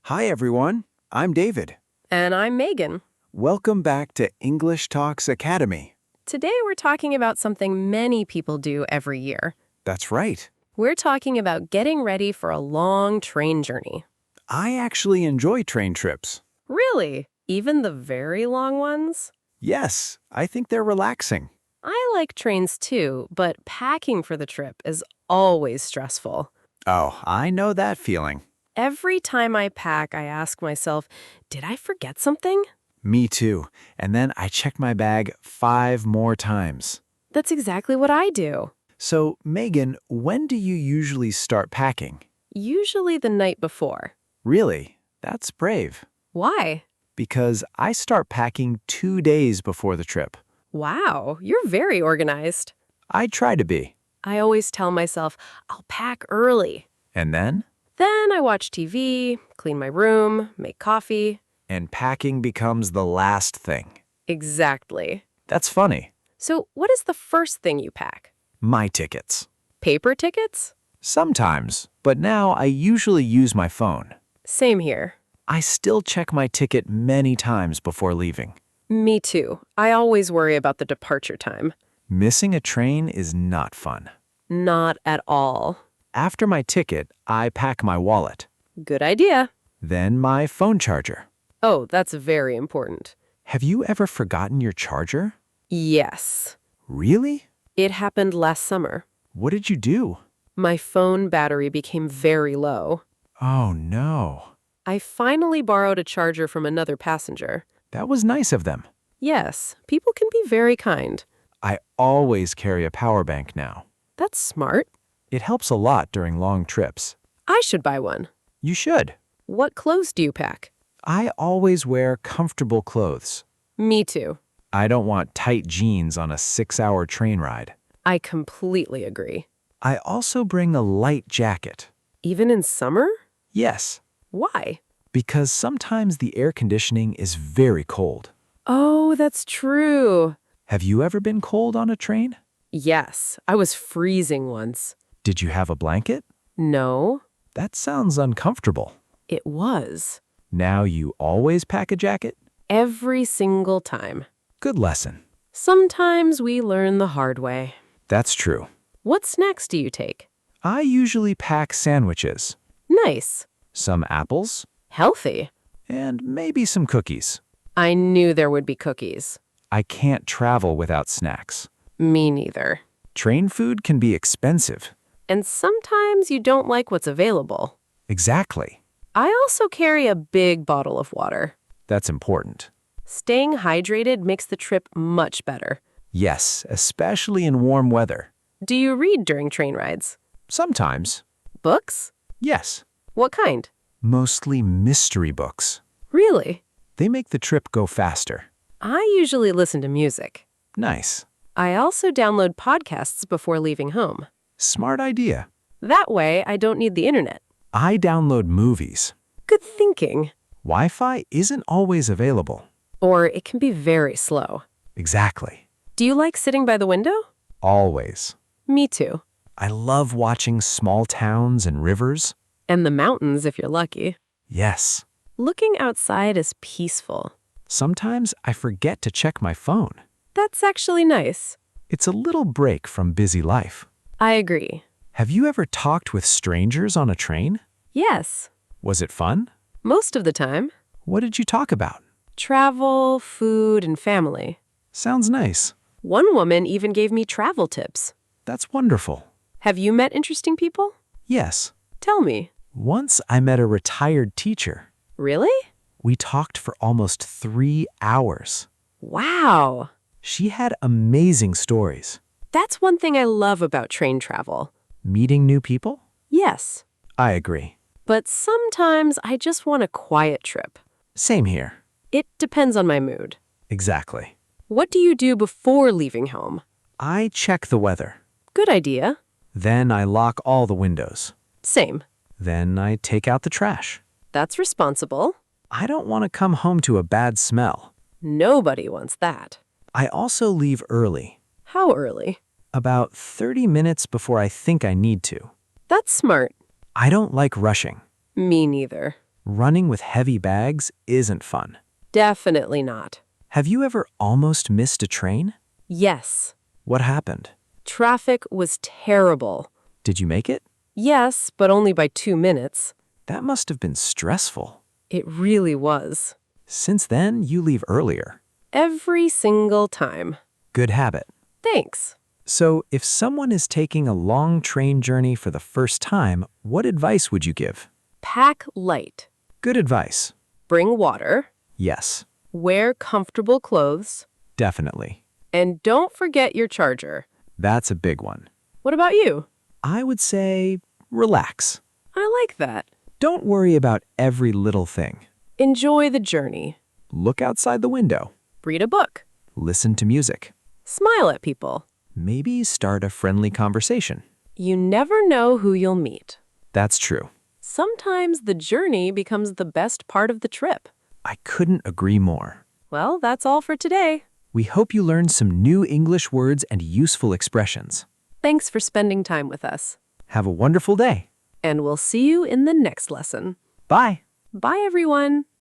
Hi, everyone. I'm David. And I'm Megan. Welcome back to English Talks Academy. Today we're talking about something many people do every year. That's right. We're talking about getting ready for a long train journey. I actually enjoy train trips. Really? Even the very long ones? Yes, I think they're relaxing. I like trains too, but packing for the trip is always stressful. Oh, I know that feeling. Every time I pack, I ask myself, did I forget something? Me too. And then I check my bag 5 more times. That's exactly what I do. So, Megan, when do you usually start packing? Usually the night before. Really? That's brave. Why? Because I start packing 2 days before the trip. Wow, you're very organized. I try to be. I always tell myself, I'll pack early. And then? Then I watch TV, clean my room, make coffee. And packing becomes the last thing. Exactly. That's funny. So what is the first thing you pack? My tickets. Paper tickets? Sometimes, but now I usually use my phone. Same here. I still check my ticket many times before leaving. Me too. I always worry about the departure time. Missing a train is not fun. Not at all. After my ticket, I pack my wallet. Good idea. Then my phone charger. Oh, that's very important. Have you ever forgotten your charger? Yes. Really? It happened last summer. What did you do? My phone battery became very low. Oh no. I finally borrowed a charger from another passenger. That was nice of them. Yes, people can be very kind. I always carry a power bank now. That's smart. It helps a lot during long trips. I should buy one. You should. What clothes do you pack? I always wear comfortable clothes. Me too. I don't want tight jeans on a 6-hour train ride. I completely agree. I also bring a light jacket. Even in summer? Yes, Why? because sometimes the air conditioning is very cold. Oh, that's true. Have you ever been cold on a train? Yes, I was freezing once. Did you have a blanket? No, That sounds uncomfortable. it was. Now you always pack a jacket? Every single time. Good lesson. Sometimes we learn the hard way. That's true. What snacks do you take? I usually pack sandwiches, Nice. some apples, Healthy. and maybe some cookies. I knew there would be cookies. I can't travel without snacks. Me neither. Train food can be expensive. And sometimes you don't like what's available. Exactly. I also carry a big bottle of water. That's important. Staying hydrated makes the trip much better. Yes, especially in warm weather. Do you read during train rides? Sometimes. Books? Yes. What kind? Mostly mystery books. Really? They make the trip go faster. I usually listen to music. Nice. I also download podcasts before leaving home. Smart idea. That way, I don't need the internet. I download movies. Good thinking. Wi-Fi isn't always available. Or it can be very slow. Exactly. Do you like sitting by the window? Always. Me too. I love watching small towns and rivers. And the mountains if you're lucky. Yes. Looking outside is peaceful. Sometimes I forget to check my phone. That's actually nice. It's a little break from busy life. I agree. Have you ever talked with strangers on a train? Yes. Was it fun? Most of the time. What did you talk about? Travel, food, and family. Sounds nice. One woman even gave me travel tips. That's wonderful. Have you met interesting people? Yes. Tell me. Once I met a retired teacher. Really? We talked for almost 3 hours. Wow. She had amazing stories. That's one thing I love about train travel. Meeting new people? Yes. I agree. But sometimes I just want a quiet trip. Same here. It depends on my mood. Exactly. What do you do before leaving home? I check the weather. Good idea. Then I lock all the windows. Same. Then I take out the trash. That's responsible. I don't want to come home to a bad smell. Nobody wants that. I also leave early, How early? about 30 minutes before I think I need to. That's smart. I don't like rushing. Me neither. Running with heavy bags isn't fun. Definitely not. Have you ever almost missed a train? Yes. What happened? Traffic was terrible. Did you make it? Yes, but only by 2 minutes. That must have been stressful. It really was. Since then, you leave earlier. Every single time. Good habit. Thanks. So, if someone is taking a long train journey for the first time, what advice would you give? Pack light. Good advice. Bring water. Yes, Wear comfortable clothes. definitely. And don't forget your charger. That's a big one. What about you? I would say relax. I like that. Don't worry about every little thing. Enjoy the journey. Look outside the window. Read a book. Listen to music. Smile at people. Maybe start a friendly conversation. You never know who you'll meet. That's true. Sometimes the journey becomes the best part of the trip. I couldn't agree more. Well, that's all for today. We hope you learned some new English words and useful expressions. Thanks for spending time with us. Have a wonderful day. And we'll see you in the next lesson. Bye. Bye, everyone.